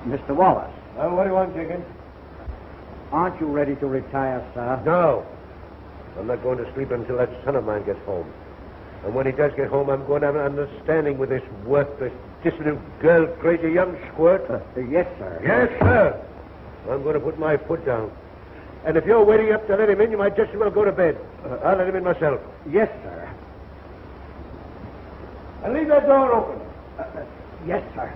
Mr. Wallace. What do you want, Jenkins? Aren't you ready to retire, sir? No. I'm not going to sleep until that son of mine gets home. And when he does get home, I'm going to have an understanding with this worthless, dissolute, girl-crazy young squirt. Yes, sir. Yes, sir. I'm going to put my foot down. And if you're waiting up to let him in, you might just as well go to bed. I'll let him in myself. Yes, sir. And leave that door open. Yes, sir.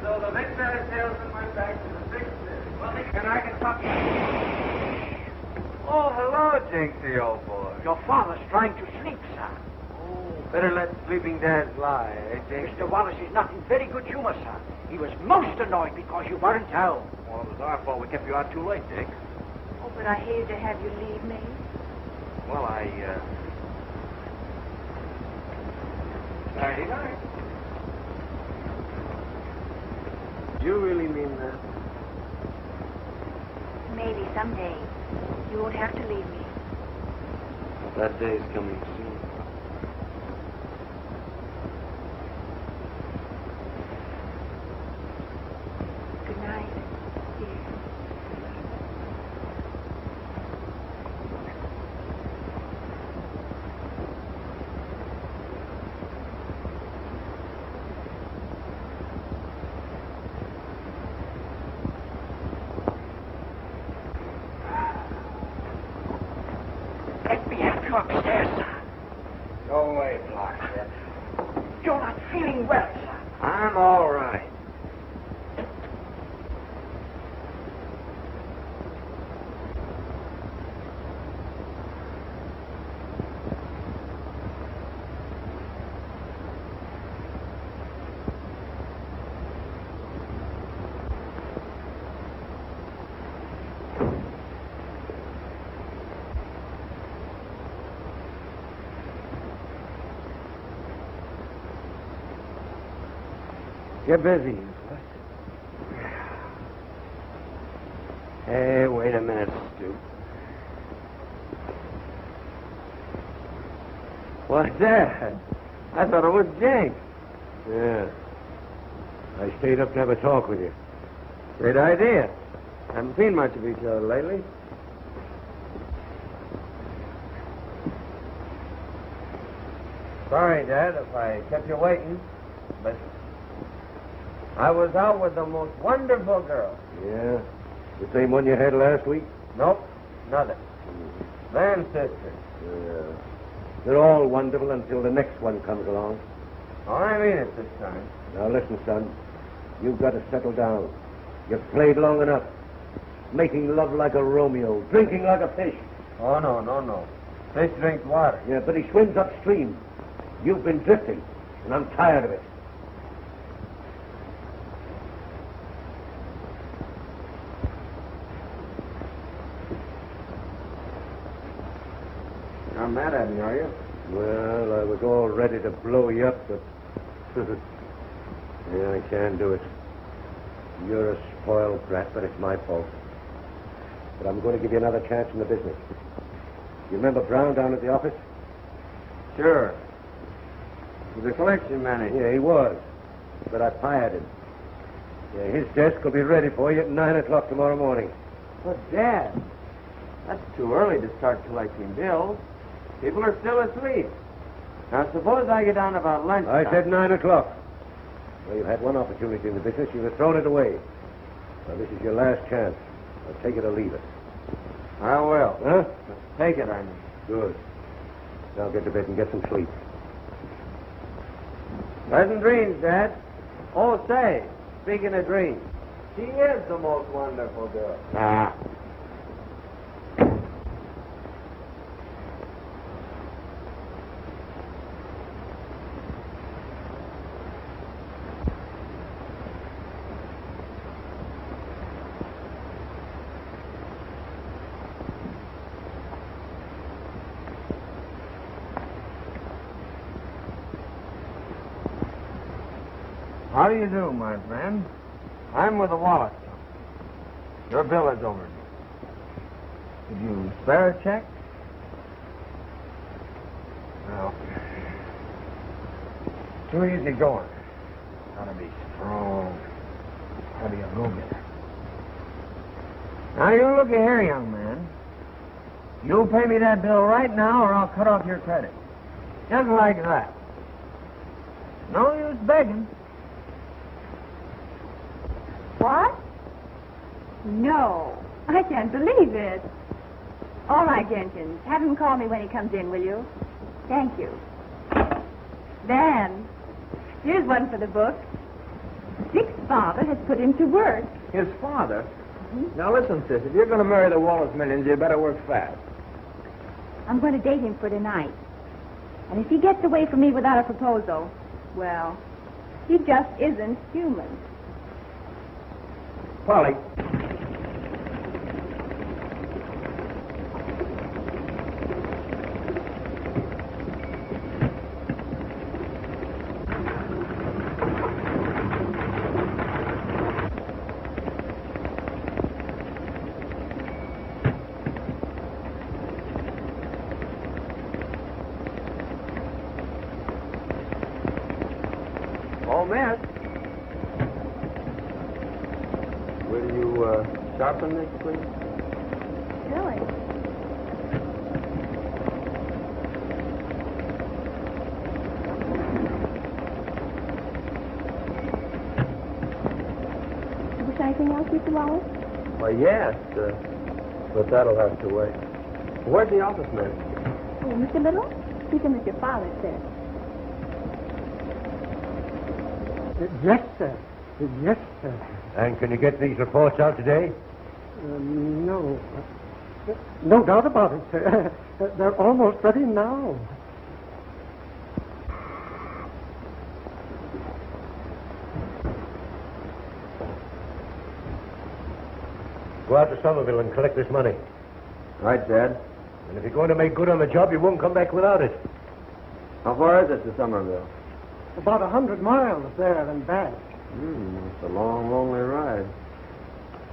So the victory salesman went back to the big city. Well, and I can talk. Oh, hello, Jinxie, old boy. Your father's trying to sleep, sir. Oh, better let sleeping dads lie, eh, Jinxie? Mr. Wallace is not in very good humor, sir. He was most annoyed because you weren't home. Well, it was our fault we kept you out too late, Dick. Oh, but I hated to have you leave me. Well, Nighty night. Do you really mean that? Maybe someday you won't have to leave me. That day's coming soon. Good night, dear. Let me have you upstairs, sir. Go away, Blockhead. You're not feeling well, sir. I'm all right. Get busy. Hey, wait a minute, Stu. What's that? I thought it was Jake. Yeah. I stayed up to have a talk with you. Great idea. Haven't seen much of each other lately. Sorry, Dad, if I kept you waiting, but I was out with the most wonderful girl. Yeah? The same one you had last week? Nope, nothing. Man's sister. Yeah. They're all wonderful until the next one comes along. Oh, I mean it this time. Now listen, son. You've got to settle down. You've played long enough. Making love like a Romeo. Drinking like a fish. Oh, no. Fish drinks water. Yeah, but he swims upstream. You've been drifting, and I'm tired of it. You're mad at me, are you? Well, I was all ready to blow you up, but... yeah, I can't do it. You're a spoiled brat, but it's my fault. But I'm going to give you another chance in the business. You remember Brown down at the office? Sure. He's a collection manager. Yeah, he was. But I fired him. Yeah, his desk will be ready for you at 9 o'clock tomorrow morning. But, Dad, that's too early to start collecting bills. People are still asleep. Now, suppose I get down about lunchtime. I said 9 o'clock. Well, you've had one opportunity in the business. You've thrown it away. Well, this is your last chance. Now, take it or leave it. I will. Huh? Take it, I mean. Good. Now get to bed and get some sleep. Pleasant dreams, Dad. Oh, say, speaking of dreams, she is the most wonderful girl. Ah. How do you do, my friend? I'm with the Wallace. Your bill is overdue. Could you spare a check? Well, too easy going. Gotta be strong. Gotta be a go-getter. Now, you look here, young man. You'll pay me that bill right now, or I'll cut off your credit. Just like that. No use begging. What? No, I can't believe it. All right, Jenkins. Have him call me when he comes in, will you? Thank you. Dan, here's one for the book. Dick's father has put him to work. His father? Mm-hmm. Now listen, sis, if you're going to marry the Wallace millions, you better work fast. I'm going to date him for tonight. And if he gets away from me without a proposal, well, he just isn't human. Polly. Oh, miss. Will you sharpen this, please? Really? Was there anything else, Mr. Wallace? Why, yes, but that'll have to wait. Where's the office man? Oh, Mr. Little? He's in with your father, sir. Yes, sir. Yes, sir. And can you get these reports out today? No. No doubt about it, sir. They're almost ready now. Go out to Somerville and collect this money. Right, Dad. And if you're going to make good on the job, you won't come back without it. How far is it to Somerville? About 100 miles there and back. It's a long, lonely ride.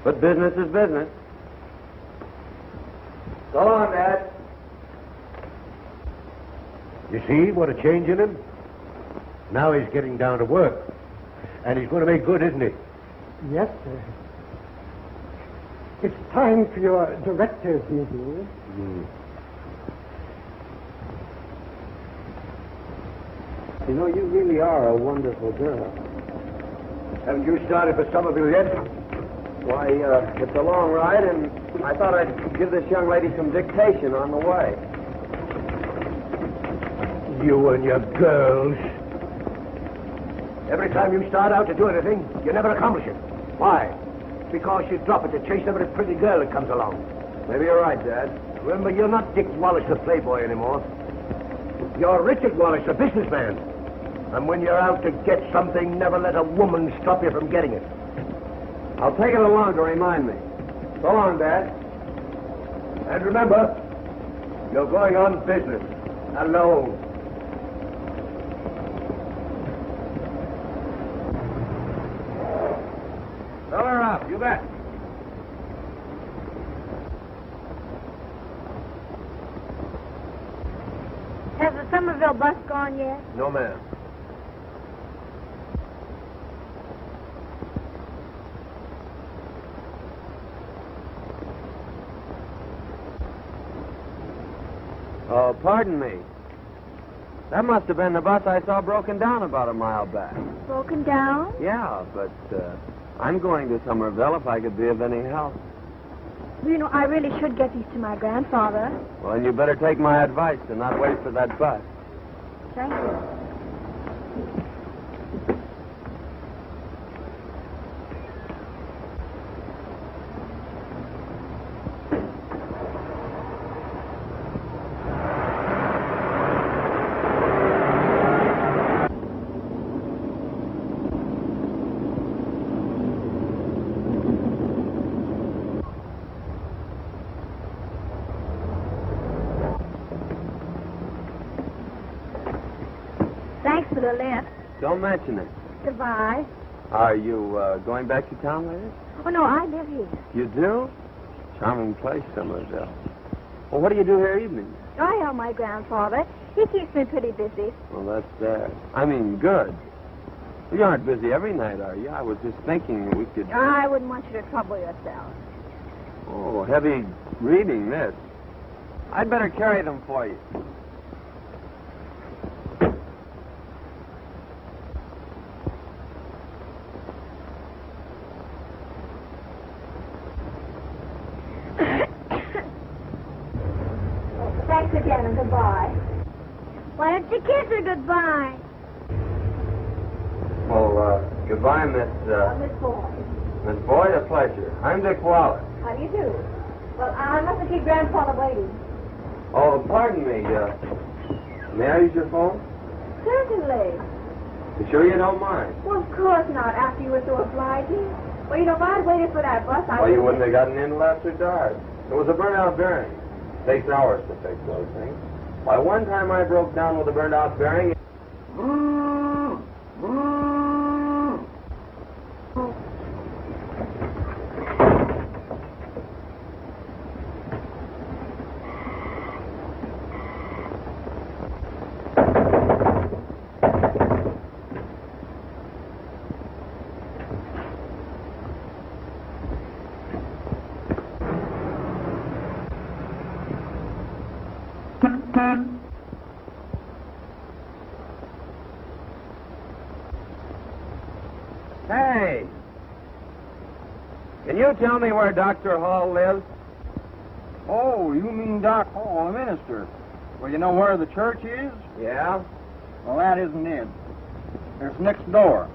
But business is business. So long, Dad. You see what a change in him? Now he's getting down to work. And he's going to make good, isn't he? Yes, sir. It's time for your director's meeting. You know, you really are a wonderful girl. Haven't you started for Somerville yet? Why, it's a long ride, and I thought I'd give this young lady some dictation on the way. You and your girls. Every time you start out to do anything, you never accomplish it. Why? Because you drop it to chase every pretty girl that comes along. Maybe you're right, Dad. Remember, you're not Dick Wallace, the playboy, anymore. You're Richard Wallace, the businessman. And when you're out to get something, never let a woman stop you from getting it. I'll take it along to remind me. So long, Dad. And remember, you're going on business, alone. So up. You bet. Has the Somerville bus gone yet? No, ma'am. Oh, pardon me. That must have been the bus I saw broken down about a mile back. Broken down? Yeah, but I'm going to Somerville if I could be of any help. Well, you know, I really should get these to my grandfather. Well, then you better take my advice and not wait for that bus. Thank you. Thanks for the lift. Don't mention it. Goodbye. Are you going back to town later? Oh, no, I live here. You do? Charming place, Somerville. Well, what do you do here evenings? I help my grandfather. He keeps me pretty busy. Well, that's sad. I mean, good. You aren't busy every night, are you? I was just thinking we could... I wouldn't want you to trouble yourself. Oh, heavy reading, this. I'd better carry them for you. Thanks again and goodbye. Why don't you kiss her goodbye? Well, goodbye, Miss Boyd. Miss Boyd, a pleasure. I'm Dick Wallace. How do you do? Well, I mustn't keep Grandfather waiting. Oh, pardon me. May I use your phone? Certainly. You sure you don't mind? Well, of course not, after you were so obliging. Well, you know, if I'd waited for that bus, I Well, you wouldn't have gotten in till after dark. There was a burnt-out bearing. Takes hours to fix those things. Why, one time I broke down with a burnt-out bearing. Hey! Can you tell me where Dr. Hall lives? Oh, you mean Doc Hall, the minister. Well, you know where the church is? Yeah? Well, that isn't it. It's next door.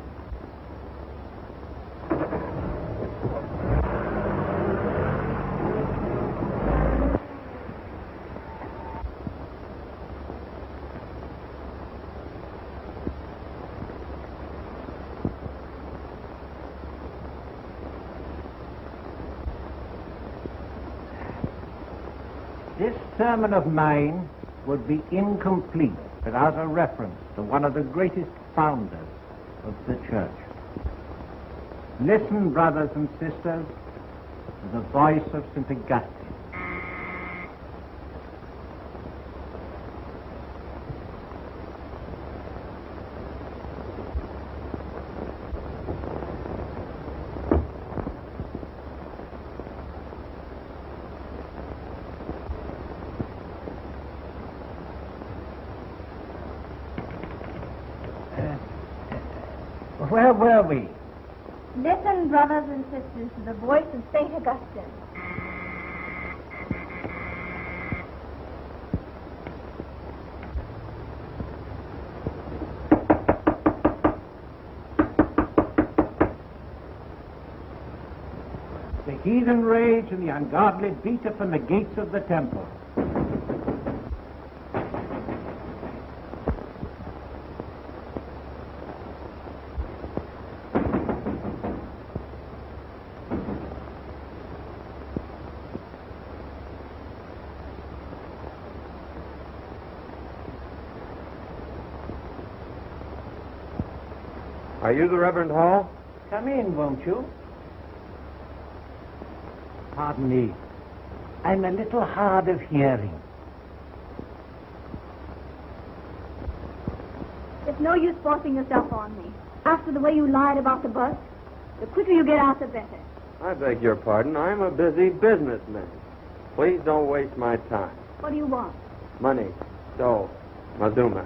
This sermon of mine would be incomplete without a reference to one of the greatest founders of the church. Listen, brothers and sisters, to the voice of St. Augustine. Where were we? Listen, brothers and sisters, to the voice of St. Augustine. The heathen rage and the ungodly beat upon the gates of the temple. Are you the Reverend Hall? Come in, won't you? Pardon me. I'm a little hard of hearing. It's no use forcing yourself on me. After the way you lied about the bus, the quicker you get out, the better. I beg your pardon. I'm a busy businessman. Please don't waste my time. What do you want? Money. So, Mazuma.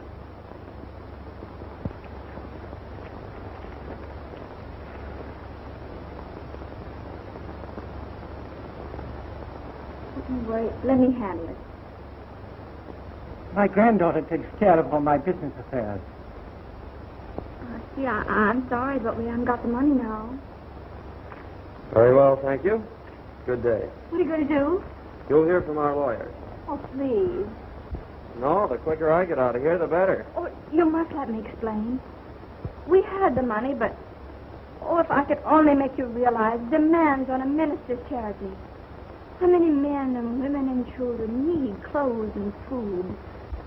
Don't worry. Let me handle it. My granddaughter takes care of all my business affairs. Yeah, I'm sorry, but we haven't got the money now. Very well, thank you. Good day. What are you going to do? You'll hear from our lawyers. Oh, please. No, the quicker I get out of here, the better. Oh, you must let me explain. We had the money, but... Oh, if I could only make you realize demands on a minister's charity. How many men and women and children need clothes and food.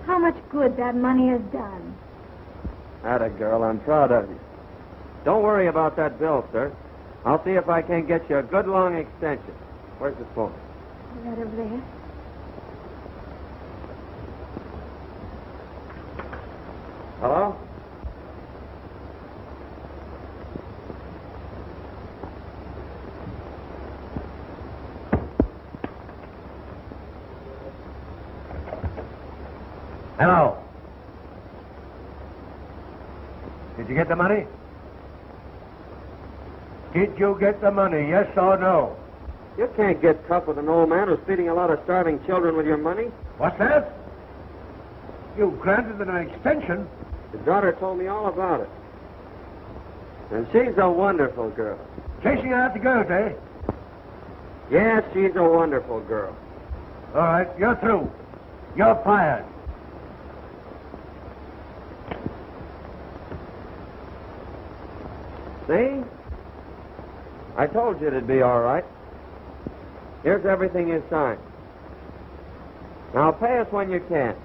How much good that money has done. Atta girl, I'm proud of you. Don't worry about that bill, sir. I'll see if I can't get you a good long extension. Where's the phone? Right over there. Hello? Hello. Did you get the money? Did you get the money, yes or no? You can't get tough with an old man who's feeding a lot of starving children with your money. What's that? You granted an extension. His daughter told me all about it. And she's a wonderful girl. Chasing after girls, eh? Yes, she's a wonderful girl. All right, you're through. You're fired. See? I told you it'd be all right. Here's everything you signed. Now pay us when you can.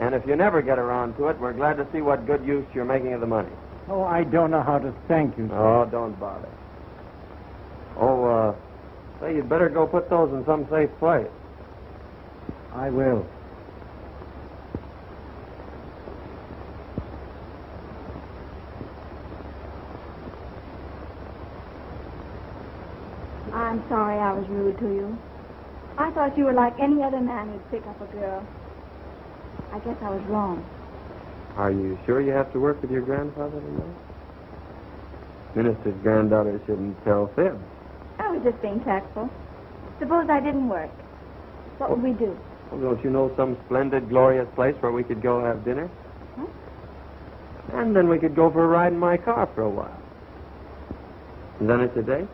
And if you never get around to it, we're glad to see what good use you're making of the money. Oh, I don't know how to thank you, sir. Oh, don't bother. Oh, say, you'd better go put those in some safe place. I will. I'm sorry I was rude to you. I thought you were like any other man who'd pick up a girl. I guess I was wrong. Are you sure you have to work with your grandfather tonight? Minister's granddaughter shouldn't tell fibs. I was just being tactful. Suppose I didn't work. What would we do? Well, don't you know some splendid, glorious place where we could go have dinner? Huh? And then we could go for a ride in my car for a while. And then it's a date?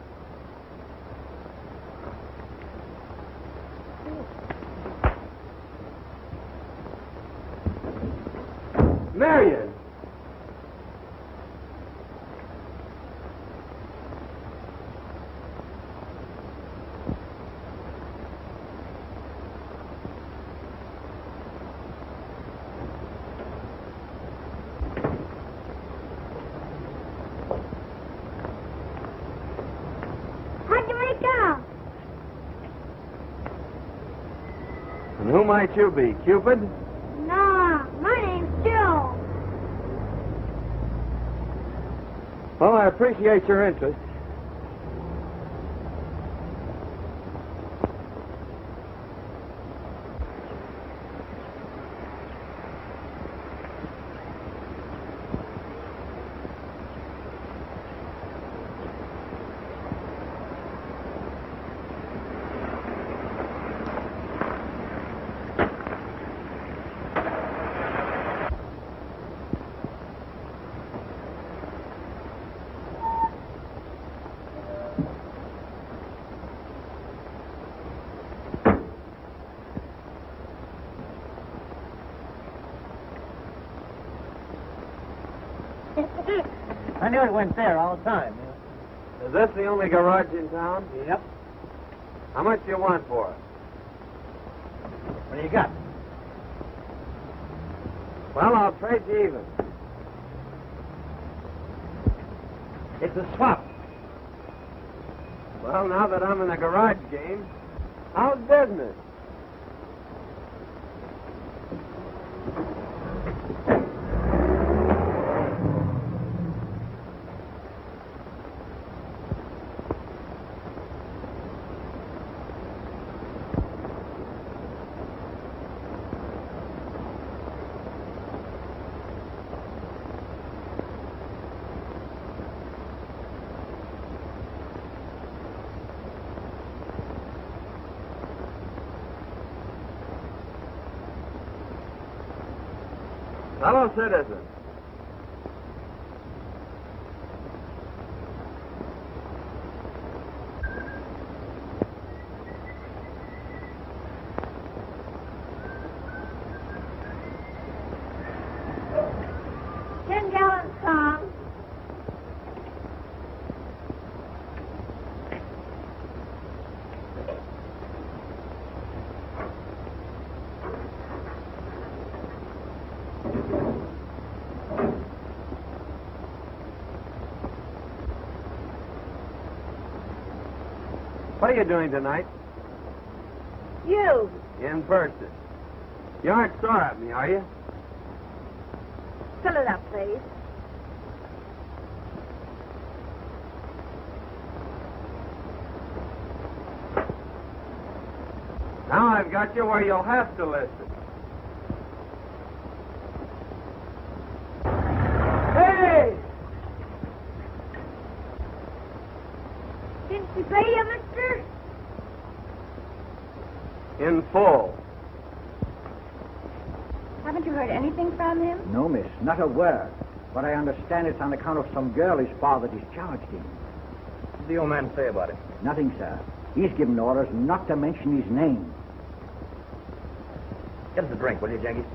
Marion! How'd you make out? And who might you be, Cupid? Nah, my name's Jill. Well, I appreciate your interest. I knew it went there all the time. Is this the only garage in town? Yep. How much do you want for it? What do you got? Well, I'll trade you even. It's a swap. Well, now that I'm in the garage game, How's business? Fellow citizen. $10 Tom. What are you doing tonight? You. In person. You aren't sore at me, are you? Fill it up, please. Now I've got you where you'll have to listen. Hey! Didn't she pay you, mister? In full. Haven't you heard anything from him? No, miss, not a word. But I understand it's on account of some girl his father discharged him. What did the old man say about it? Nothing, sir. He's given orders not to mention his name. Get us a drink, will you, Jenkins?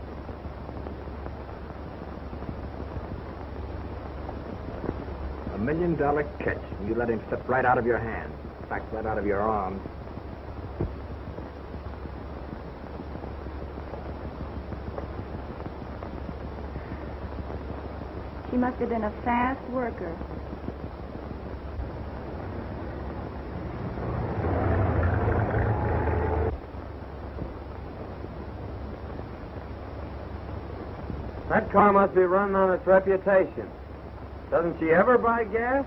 $1 million catch. You let him slip right out of your hand. In fact, right out of your arms. She must have been a fast worker. That car must be running on its reputation. Doesn't she ever buy gas?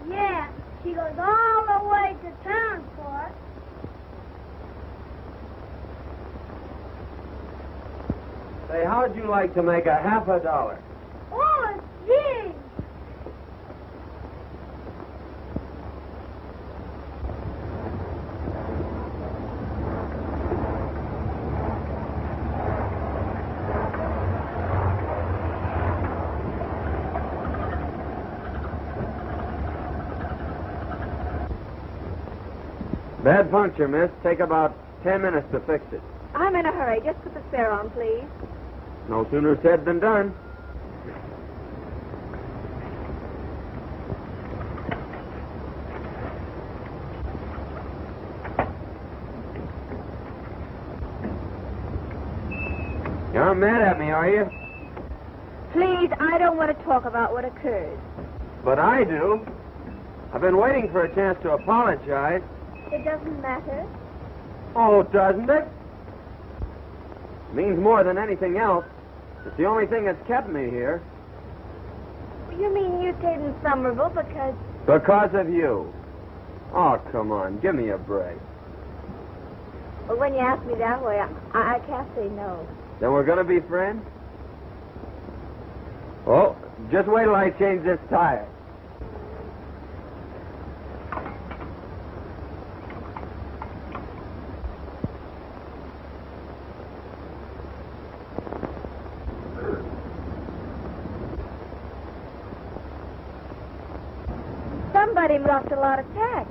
Yeah, she goes all the way to town for it. Say, how'd you like to make $50? Oh, gee! Bad puncture, miss. Take about 10 minutes to fix it. I'm in a hurry. Just put the spare on, please. No sooner said than done. You're mad at me, are you? Please, I don't want to talk about what occurred. But I do. I've been waiting for a chance to apologize. It doesn't matter. Oh, doesn't it? Means more than anything else. It's the only thing that's kept me here. You mean you stayed in Somerville because... Because of you. Oh, come on. Give me a break. Well, when you ask me that way, I can't say no. Then we're going to be friends? Oh, just wait till I change this tire. Somebody lost a lot of tax.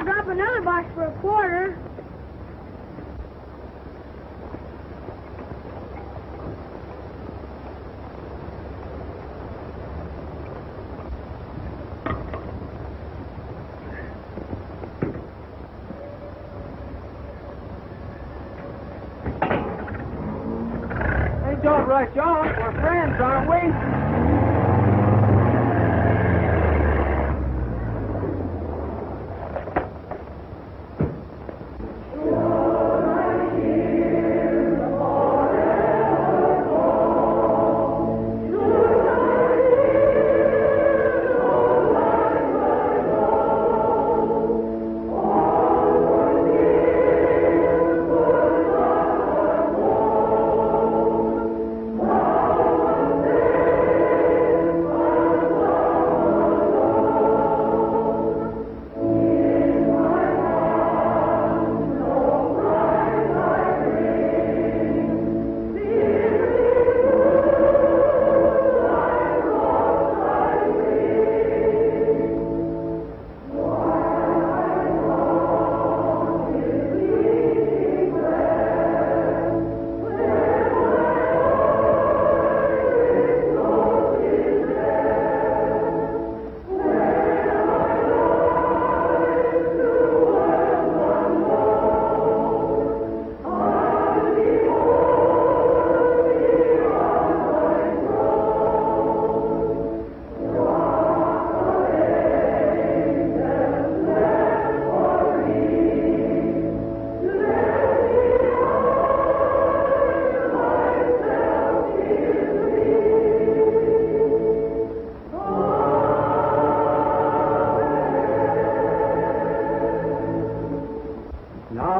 I'll drop another box for a quarter. Ain't all right, John. We're friends, aren't we?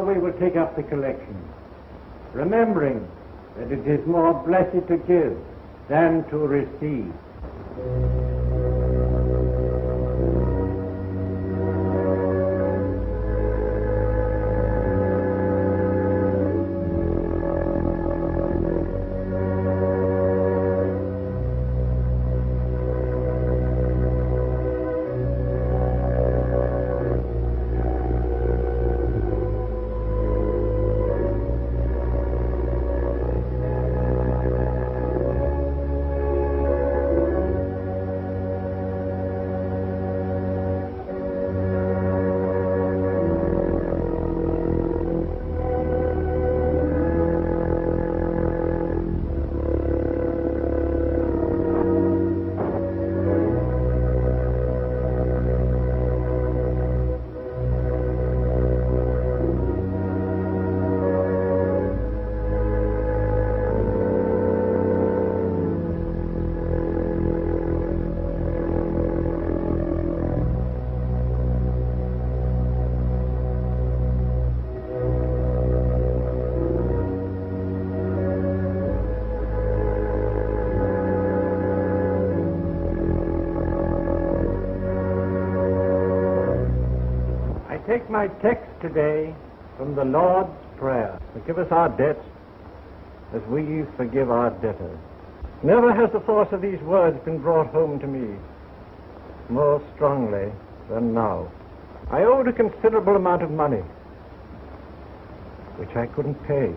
We will take up the collection, remembering that it is more blessed to give than to receive. Take my text today from the Lord's Prayer. Forgive us our debts as we forgive our debtors. Never has the force of these words been brought home to me more strongly than now. I owed a considerable amount of money, which I couldn't pay.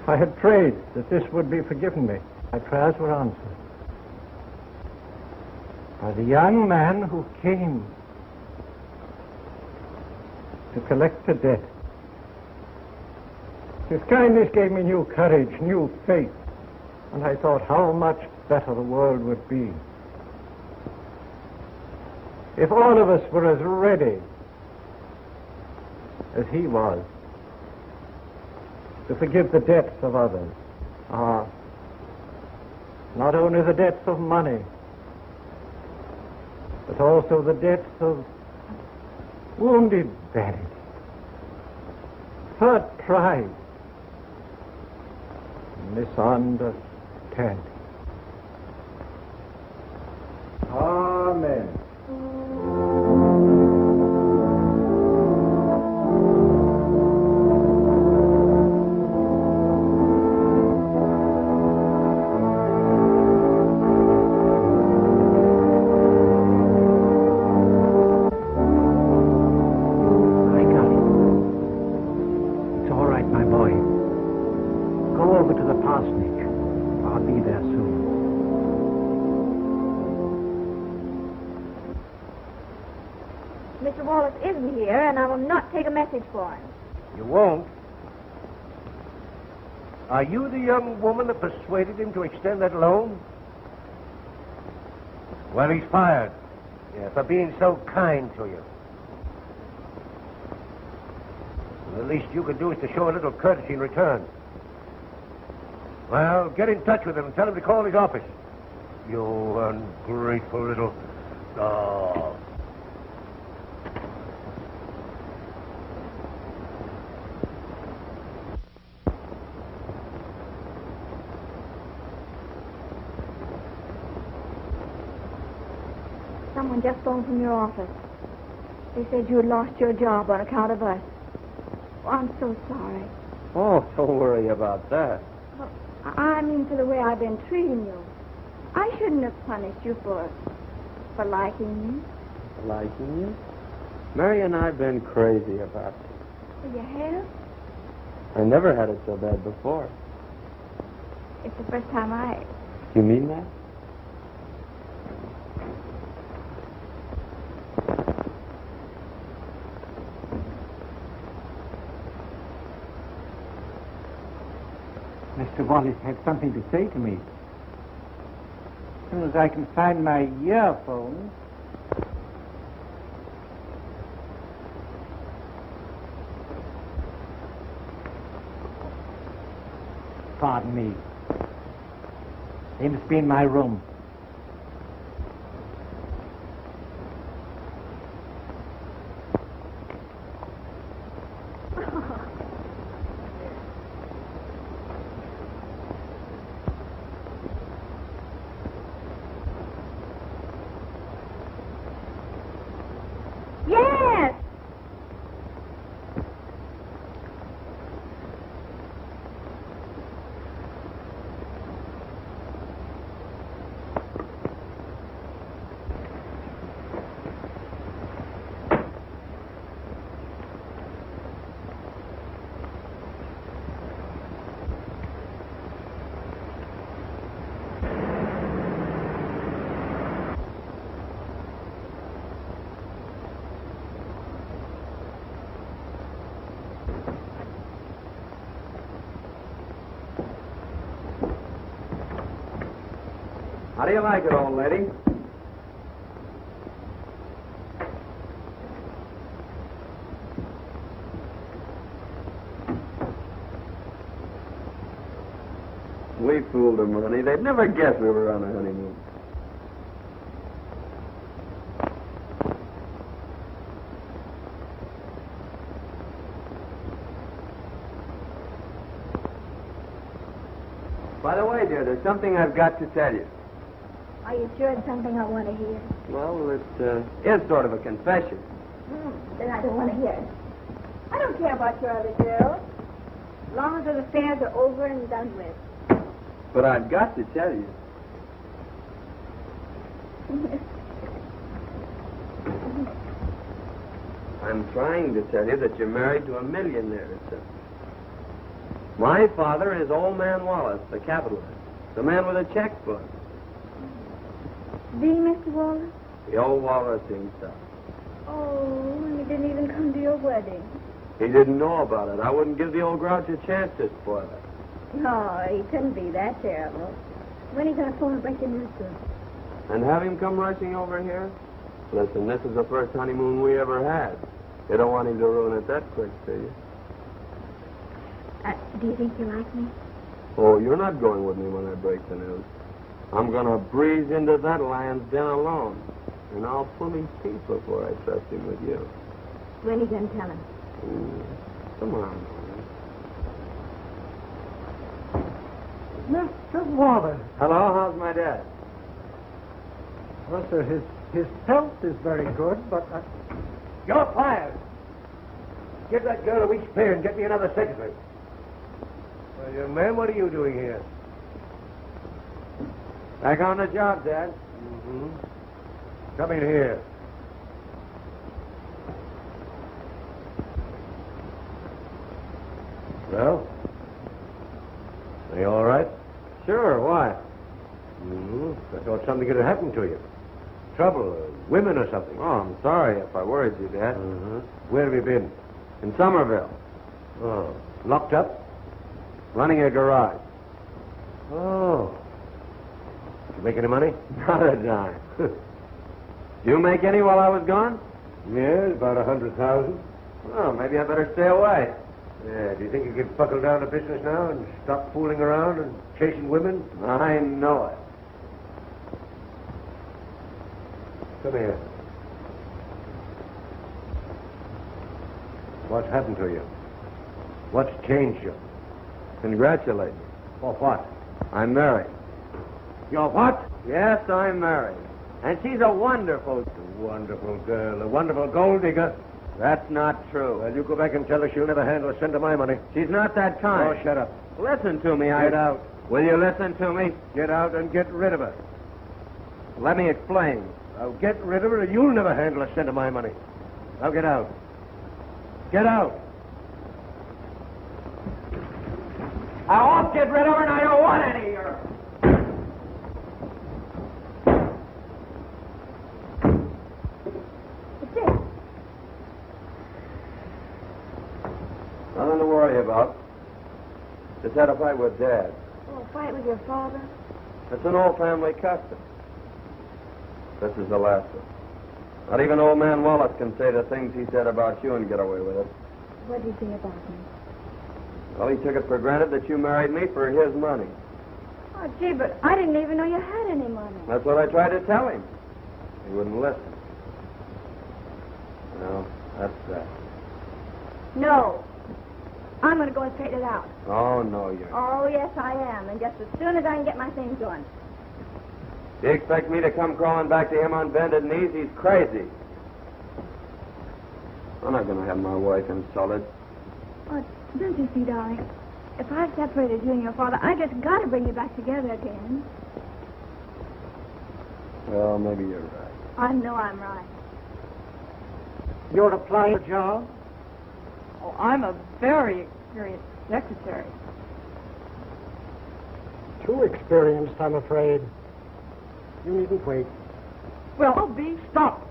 I had prayed that this would be forgiven me. My prayers were answered by the young man who came to collect the debt. His kindness gave me new courage, new faith, and I thought how much better the world would be if all of us were as ready as he was to forgive the debts of others. Not only the debts of money, but also the debts of wounded vanity, hurt pride, misunderstanding. Amen. Mr. Wallace isn't here, and I will not take a message for him. You won't? Are you the young woman that persuaded him to extend that loan? Well, he's fired. Yeah, for being so kind to you. Well, the least you could do is to show a little courtesy in return. Well, get in touch with him and tell him to call his office. You ungrateful little dog. Someone just phoned from your office. They said you had lost your job on account of us. Oh, I'm so sorry. Oh, don't worry about that. Well, I mean for the way I've been treating you. I shouldn't have punished you for liking me. Liking you? Marion and I've been crazy about you. You have? I never had it so bad before. It's the first time You mean that? Mr. Wallace had something to say to me. As soon as I can find my earphones. Pardon me. They must be in my room. Yes! How do you like it, old lady? We fooled them, honey. They'd never guess we were on a honeymoon. By the way, dear, there's something I've got to tell you. Are you sure it's something I want to hear? Well, it is sort of a confession. Then I don't want to hear it. I don't care about your other girls. As long as those affairs are over and done with. But I've got to tell you. I'm trying to tell you that you're married to a millionaire, sir. My father is Old Man Wallace, the capitalist, the man with a checkbook. The Mr. Wallace? The old Wallace himself. Oh, and he didn't even come to your wedding. He didn't know about it. I wouldn't give the old grouch a chance to spoil it. No, he couldn't be that terrible. When are you going to phone and break the news to him? And have him come rushing over here? Listen, this is the first honeymoon we ever had. You don't want him to ruin it that quick, do you? Do you think you like me? Oh, you're not going with me when I break the news. I'm going to breeze into that lion's den alone. And I'll pull his teeth before I trust him with you. When are you going to tell him? Tomorrow. Mr. Wallace. Hello, how's my dad? Well, sir, his health is very good, but... You're fired. Give that girl a week's pay and get me another secretary. Well, young man, what are you doing here? Back on the job, Dad. Mm-hmm. Come in here. Well? Are you all right? Sure, why? Mm-hmm. I thought something had happened to you. Trouble? Women or something? Oh, I'm sorry if I worried you, Dad. Where have you been? In Somerville, Oh. Locked up? running a garage. Oh. Did you make any money? Not a dime. Did you make any while I was gone? Yes, about 100,000. Well, maybe I better stay away. Yeah, do you think you could buckle down to business now and stop fooling around and chasing women? I know it. Come here. What's happened to you? What's changed you? Congratulate me. For what? I'm married. You're what? Yes, I'm married. And she's a wonderful... Wonderful girl, a wonderful gold digger. That's not true. Well, you go back and tell her she'll never handle a cent of my money. She's not that kind. Oh, shut up. Listen to me. Get out. Will you listen to me? Get out and get rid of her. Let me explain. Now get rid of her or you'll never handle a cent of my money. Now get out. Get out. I won't get rid of her, and I don't want any of her. It's it. Nothing to worry about. Just had a fight with Dad. Oh, fight with your father? It's an old family custom. This is the last one. Not even old man Wallace can say the things he said about you and get away with it. What did he say about me? Well, he took it for granted that you married me for his money. Oh, gee, but I didn't even know you had any money. That's what I tried to tell him. He wouldn't listen. Well, that's that. No. I'm going to go and straighten it out. Oh, no, you're not. Oh, yes, I am. And just as soon as I can get my things going. Do you expect me to come crawling back to him on bended knees? He's crazy. I'm not going to have my wife insulted. Oh, don't you see, darling? If I've separated you and your father, I just got to bring you back together again. Well, maybe you're right. I know I'm right. You're applying for a job? Oh, I'm a very experienced secretary. Too experienced, I'm afraid. You needn't wait. Well, I'll be... Stop!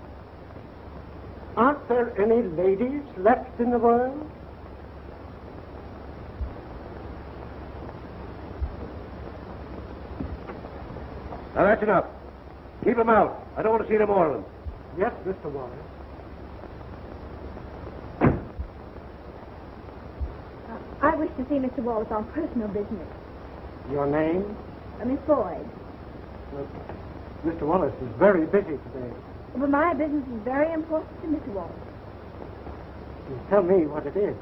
Aren't there any ladies left in the world? Now that's enough. Keep them out. I don't want to see any more of them. Yes, Mr. Wallace. I wish to see Mr. Wallace on personal business. Your name? Miss Boyd. Mr. Wallace is very busy today. But my business is very important to Mr. Wallace. You tell me what it is.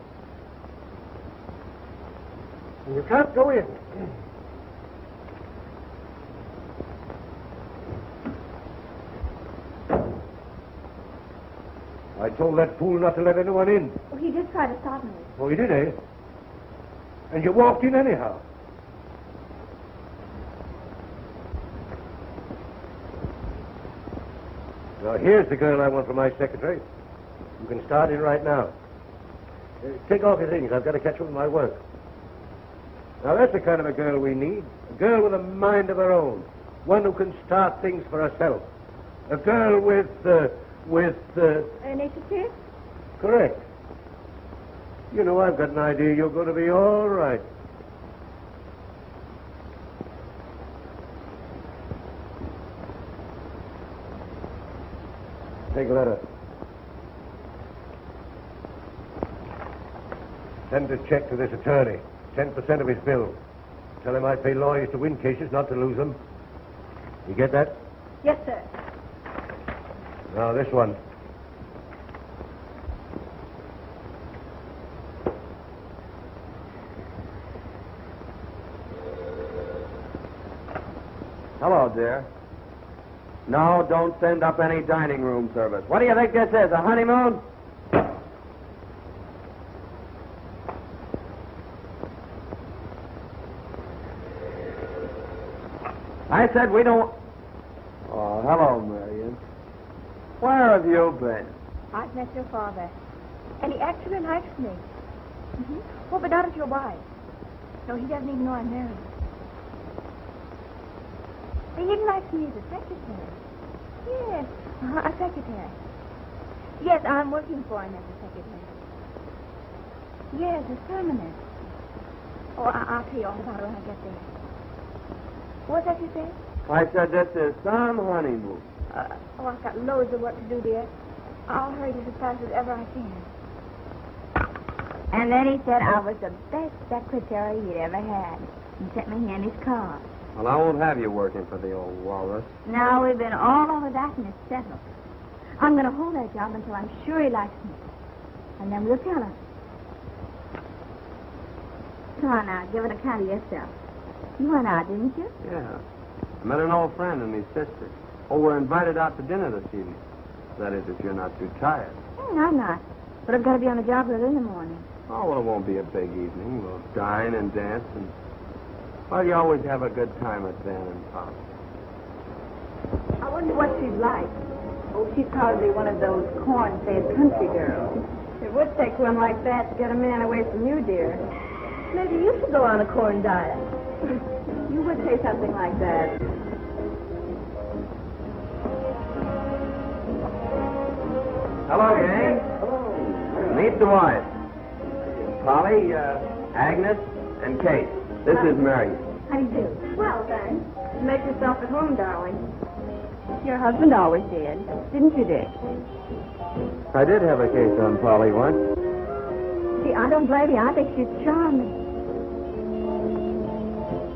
And you can't go in. I told that fool not to let anyone in. Oh, he did try to stop me. Oh, you did, eh? And you walked in anyhow. Now, here's the girl I want for my secretary. You can start in right now. Take off your things. I've got to catch up with my work. Now, that's the kind of a girl we need. A girl with a mind of her own. One who can start things for herself. A girl with Initiative? Correct. You know, I've got an idea you're going to be all right. Take a letter. Send a check to this attorney. 10% of his bill. Tell him I pay lawyers to win cases, not to lose them. You get that? Yes, sir. Now, this one. Hello, dear. No, don't send up any dining room service. What do you think this is, a honeymoon? I said we don't... Oh, hello, Marion. Where have you been? I've met your father. And he actually likes me. Mm-hmm. Oh, but not as your wife. No, he doesn't even know I'm married. He even likes me as a secretary. Yes, A secretary. Yes, I'm working for him as a secretary. Yes, it's permanent. Oh, I'll tell you all about it when I get there. What's that you said? I said this is some honeymoon. I've got loads of work to do, dear. I'll hurry just as fast as ever I can. And then he said I was the best secretary he'd ever had. He sent me in his car. Well, I won't have you working for the old Wallace. Now we've been all over that and it's settled. I'm going to hold that job until I'm sure he likes me. And then we'll tell him. Come on now, give an account of yourself. You went out, didn't you? Yeah. I met an old friend and his sister. Oh, we're invited out to dinner this evening. That is, if you're not too tired. I'm not. But I've got to be on the job early in the morning. Oh, well, it won't be a big evening. We'll dine and dance and... Well, you always have a good time at Dan and Pop. I wonder what she's like. Oh, she's probably one of those corn-fed country girls. It would take one like that to get a man away from you, dear. Maybe you should go on a corn diet. You would say something like that. Hello, gang. Hello. Meet the wives. Polly, Agnes, and Kate. This is Marion. How do you do? Well, thanks. Make yourself at home, darling. Your husband always did. Didn't you, Dick? I did have a case on Polly once. See, I don't blame you. I think she's charming.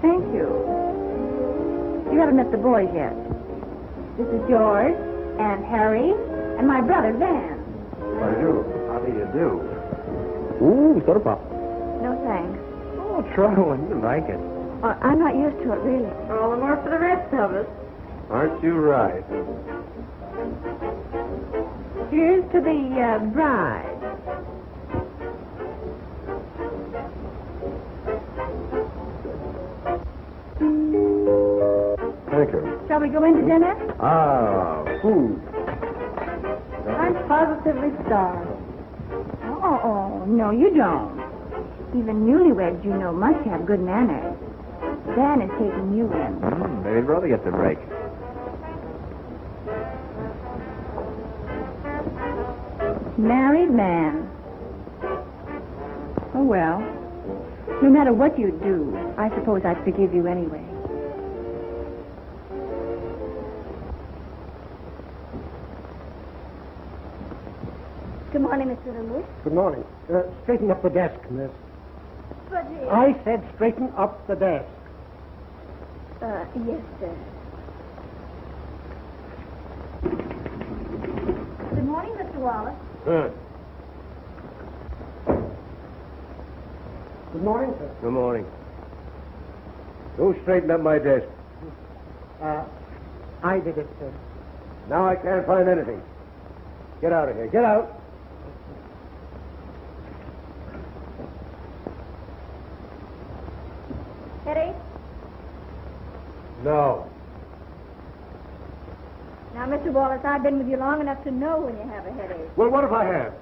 Thank you. You haven't met the boys yet. This is George and Harry and my brother, Van. How do you do? How do you do? Ooh, soda pop. No, thanks. Oh, try one. You like it. I'm not used to it, really. All the more for the rest of us. Aren't you right? Here's to the bride. Thank you. Shall we go into dinner? Ah, food. I'm positively starved. Oh, no, you don't. Even newlyweds, you know, must have good manners. Dan is taking you in. Maybe brother gets a break. Married man. Oh, well. No matter what you do, I suppose I'd forgive you anyway. Good morning, Mr. Lewis. Good morning. Straighten up the desk, miss. But, I said straighten up the desk. yes, sir. Good morning, Mr. Wallace. Good. Good morning, sir. Good morning. Who straightened up my desk? I did it, sir. Now I can't find anything. Get out of here. Get out. Headache? No. Now, Mr. Wallace, I've been with you long enough to know when you have a headache. Well, what if I have?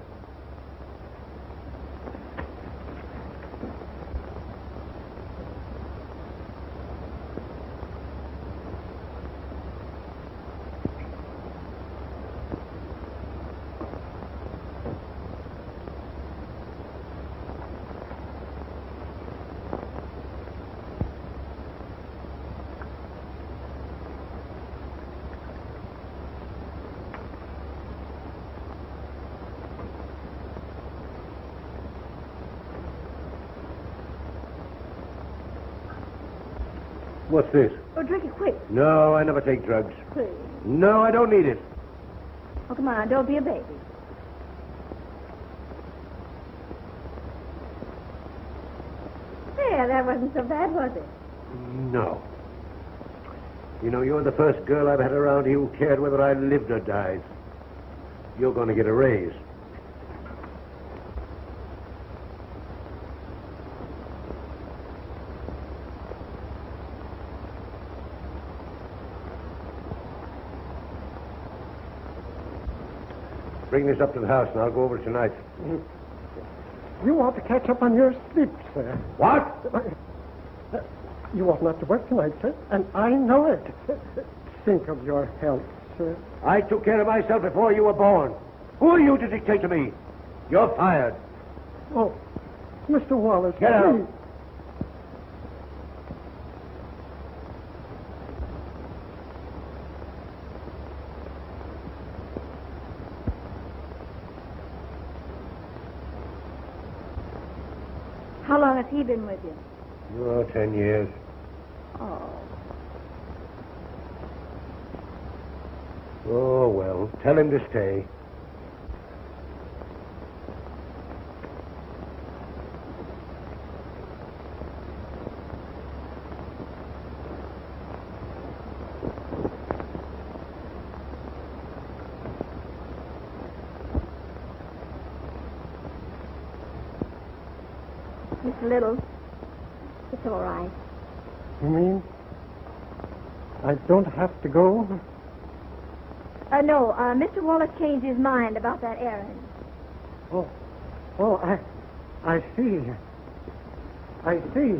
What's this? Oh, drink it quick, No, I never take drugs. please. No, I don't need it. Oh, come on, don't be a baby. There, that wasn't so bad, was it? No. You know, you're the first girl I've had around here who cared whether I lived or died. You're going to get a raise. Bring this up to the house, and I'll go over it tonight. You ought to catch up on your sleep, sir. What? You ought not to work tonight, sir, and I know it. Think of your health, sir. I took care of myself before you were born. Who are you to dictate to me? You're fired. Oh, Mr. Wallace. Get out. please. How long has he been with you? Oh, 10 years. Oh. Oh, well, tell him to stay. It's little. It's all right. You mean I don't have to go? No, Mr. Wallace changed his mind about that errand. I see. I see.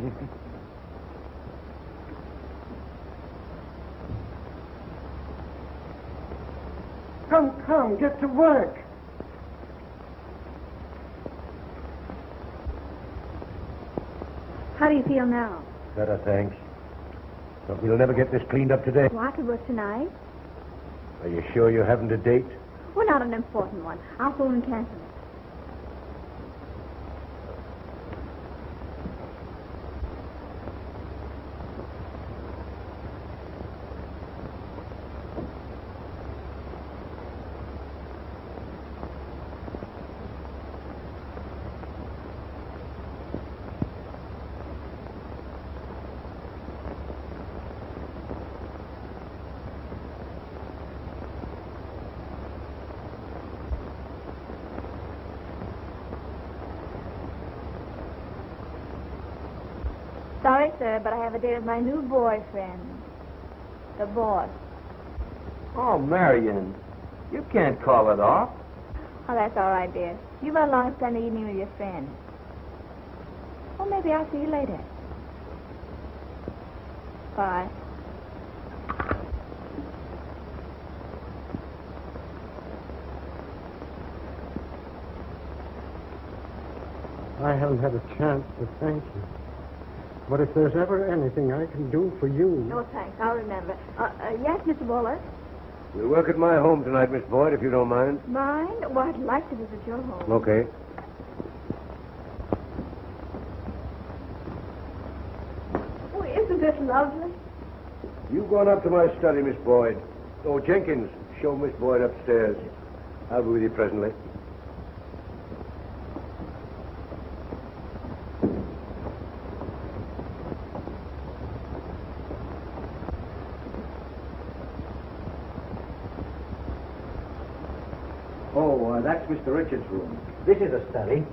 Come, get to work. How do you feel now? Better, thanks. But we'll never get this cleaned up today. Well, I could work tonight. Are you sure you haven't a date? Well, not an important one. I'll phone and cancel it. Sorry, sir, but I have a date with my new boyfriend. The boss. Oh, Marion, you can't call it off. Oh, that's all right, dear. You run along and spend the evening with your friend. Well, maybe I'll see you later. Bye. I haven't had a chance to thank you. But if there's ever anything I can do for you... No, thanks. I'll remember. Yes, Mr. Wallace? We'll work at my home tonight, Miss Boyd, if you don't mind. Mind? Well, I'd like to visit your home. Okay. Oh, isn't this lovely? You go on up to my study, Miss Boyd. Oh, Jenkins, show Miss Boyd upstairs. I'll be with you presently. Oh, that's Mr. Richards' room. This is a study.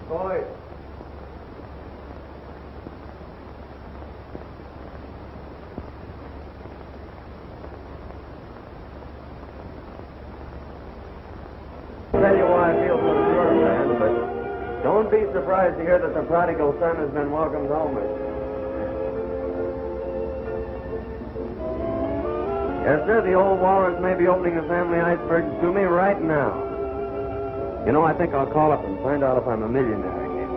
Boyd. I'll tell you why I feel so sure, man, but don't be surprised to hear that the prodigal son has been welcomed home. Yes, sir, the old Wallace may be opening the family icebergs to me right now. You know, I think I'll call up and find out if I'm a millionaire again.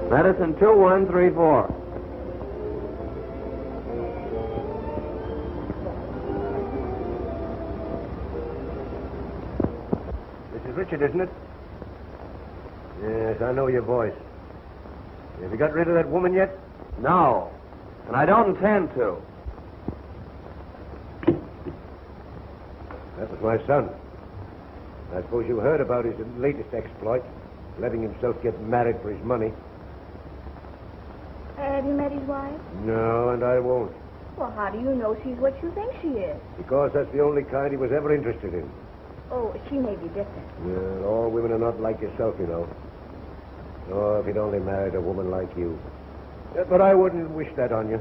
Medicine 2134. This is Richard, isn't it? Yes, I know your voice. Have you got rid of that woman yet? No, and I don't intend to. That was my son. I suppose you heard about his latest exploit, letting himself get married for his money. Have you met his wife? No, and I won't. Well, how do you know she's what you think she is? Because that's the only kind he was ever interested in. Oh, she may be different. Well, all women are not like yourself, you know. Oh, if he'd only married a woman like you. But I wouldn't wish that on you.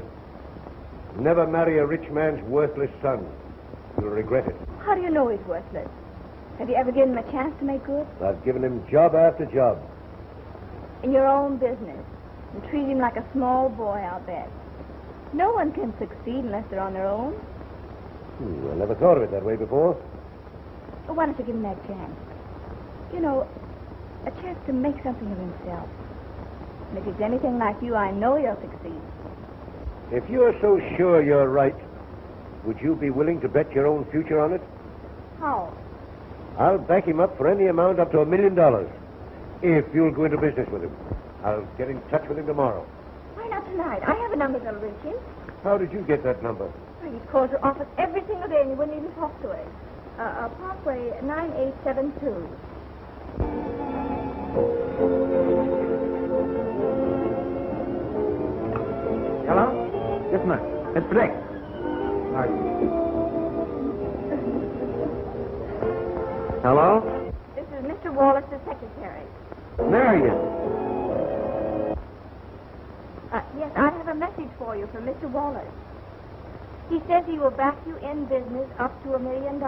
Never marry a rich man's worthless son. You'll regret it. How do you know he's worthless? Have you ever given him a chance to make good? I've given him job after job. In your own business. And treat him like a small boy, I'll bet. No one can succeed unless they're on their own. I never thought of it that way before. Well, why don't you give him that chance? You know, a chance to make something of himself. And if he's anything like you, I know he'll succeed. If you're so sure you're right, would you be willing to bet your own future on it? How? I'll back him up for any amount up to $1 million. If you'll go into business with him. I'll get in touch with him tomorrow. Why not tonight? I have a number that'll reach him. How did you get that number? Well, he calls your office every single day and you wouldn't even talk to it. Parkway 9872. Hello? Yes, ma'am. It's Blake. Hello? This is Mr. Wallace's secretary. Marion. Yes, I have a message for you from Mr. Wallace. He says he will back you in business up to $1 million.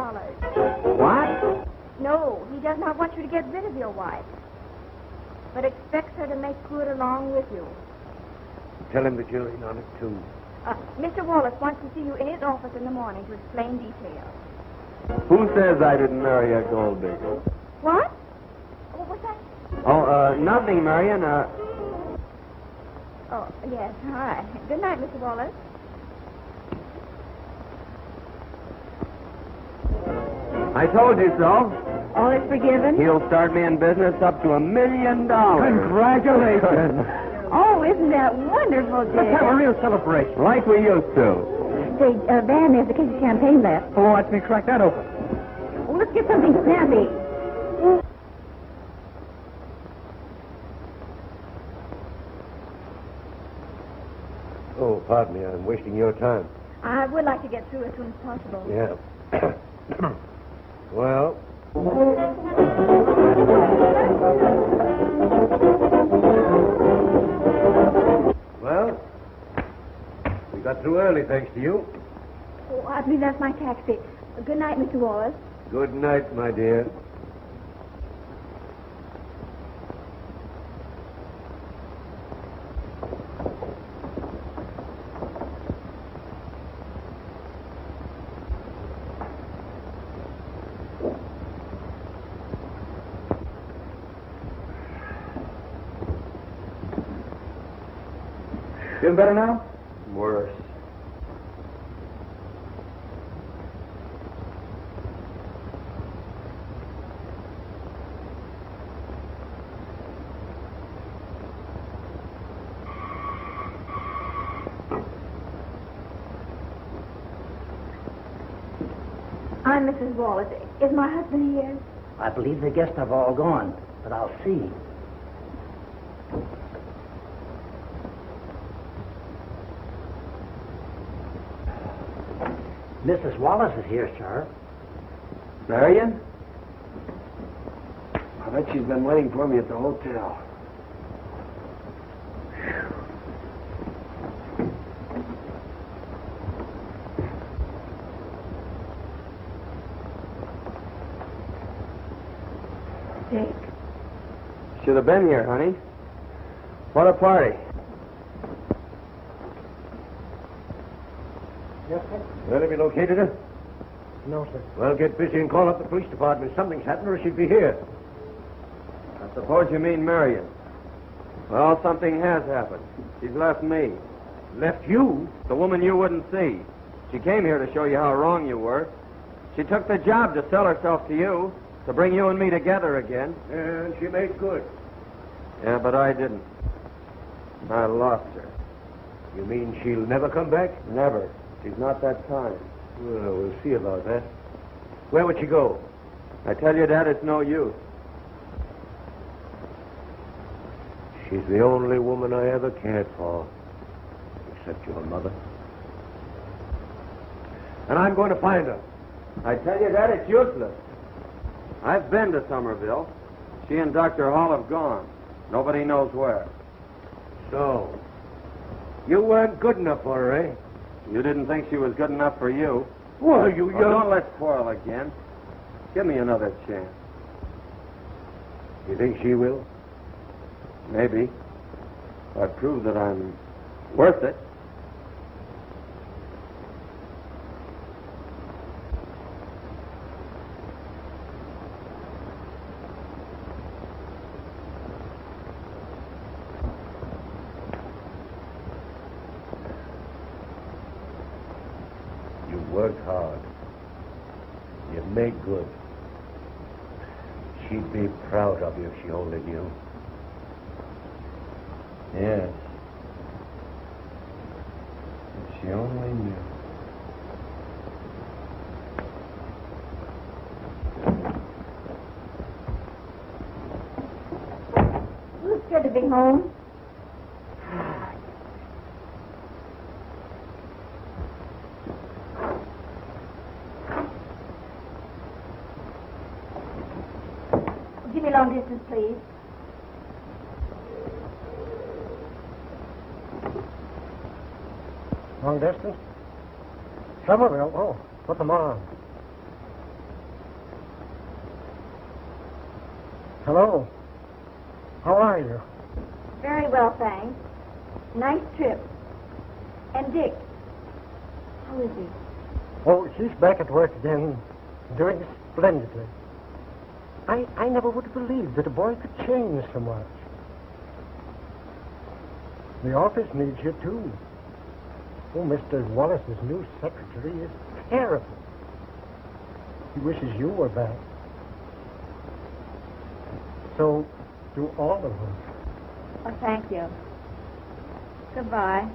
What? No, he does not want you to get rid of your wife, but expects her to make good along with you. Tell him that you're in on it, too. Mr. Wallace wants to see you in his office in the morning to explain details. Who says I didn't marry a gold digger? What? What was that? Oh, nothing, Marion. Oh, yes, all right. Good night, Mr. Wallace. I told you so. All is forgiven? He'll start me in business up to $1 million. Congratulations. Oh, isn't that wonderful, Jay? Let's have a real celebration. Like we used to. Say, Van, there's a case of champagne left. Oh, watch me crack that open. Oh, let's get something snappy. Oh, pardon me. I'm wasting your time. I would like to get through as soon as possible. Yeah. Well. Well, we got through early, thanks to you. Oh, I believe that's my taxi. Good night, Mr. Wallace. Good night, my dear. Feeling better now? Worse. I'm Mrs. Wallace. Is my husband here? I believe the guests have all gone, but I'll see. Mrs. Wallace is here, sir. Marion? I bet she's been waiting for me at the hotel. Dick. Should have been here, honey. What a party. Yes, sir. Well, have you located her? No, sir. Well, get busy and call up the police department. Something's happened or she'd be here. I suppose you mean Marion. Well, something has happened. She's left me. Left you? The woman you wouldn't see. She came here to show you how wrong you were. She took the job to sell herself to you, to bring you and me together again. And she made good. Yeah, but I didn't. I lost her. You mean she'll never come back? Never. She's not that kind. Well, we'll see about that. Where would she go? I tell you, Dad, it's no use. She's the only woman I ever cared for, except your mother. And I'm going to find her. I tell you, Dad, it's useless. I've been to Somerville. She and Dr. Hall have gone. Nobody knows where. So, you weren't good enough for her, eh? You didn't think she was good enough for you. Well, you Oh, don't let's quarrel again. Give me another chance. You think she will? Maybe. If I prove that I'm worth it. You worked hard. You made good. She'd be proud of you if she only knew. Yes. If she only knew. It's good to be home. Give me long distance, please. Long distance? Somerville? Oh, put them on. Hello. How are you? Very well, thanks. Nice trip. And Dick, how is he? Oh, she's back at work again, doing splendidly. I never would have believed that a boy could change so much. The office needs you, too. Oh, Mr. Wallace's new secretary is terrible. He wishes you were back. So do all of us. Oh, thank you. Goodbye.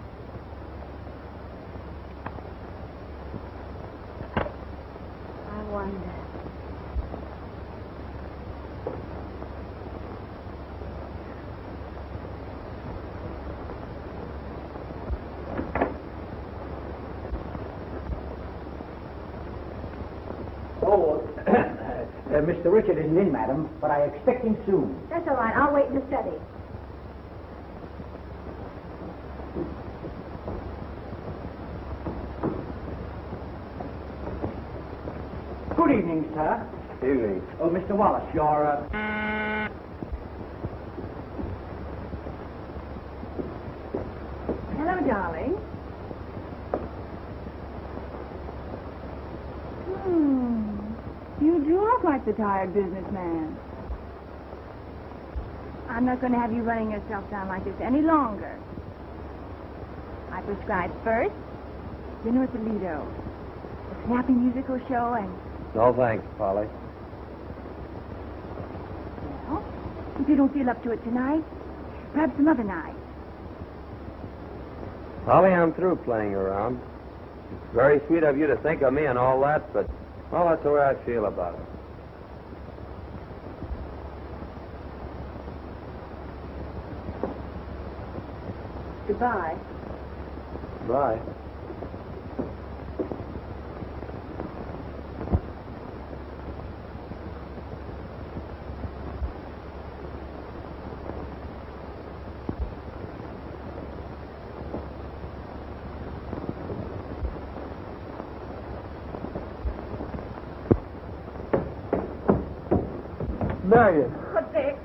I wonder. Mr. Richard isn't in, madam, but I expect him soon. That's all right. I'll wait in the study. Good evening, sir. Evening. Oh, Mr. Wallace, you're, Hello, darling. You do look like the tired businessman. I'm not going to have you running yourself down like this any longer. I prescribed first dinner at the Lido, a snappy musical show, and... No thanks, Polly. Well, if you don't feel up to it tonight, perhaps some other night. Polly, I'm through playing around. It's very sweet of you to think of me and all that, but, well, that's the way I feel about it. Goodbye. Bye. Marion. What's Dick?